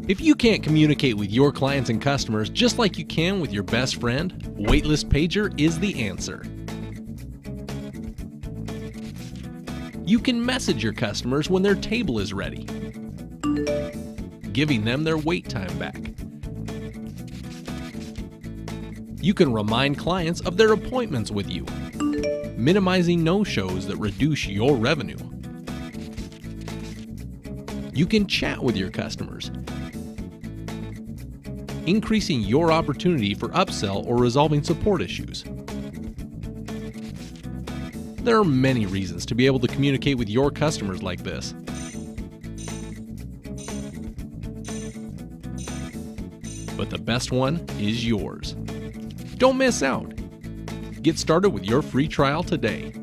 If you can't communicate with your clients and customers just like you can with your best friend, Waitlist Pager is the answer. You can message your customers when their table is ready, giving them their wait time back. You can remind clients of their appointments with you, minimizing no-shows that reduce your revenue. You can chat with your customers, increasing your opportunity for upsell or resolving support issues. There are many reasons to be able to communicate with your customers like this. But the best one is yours. Don't miss out. Get started with your free trial today.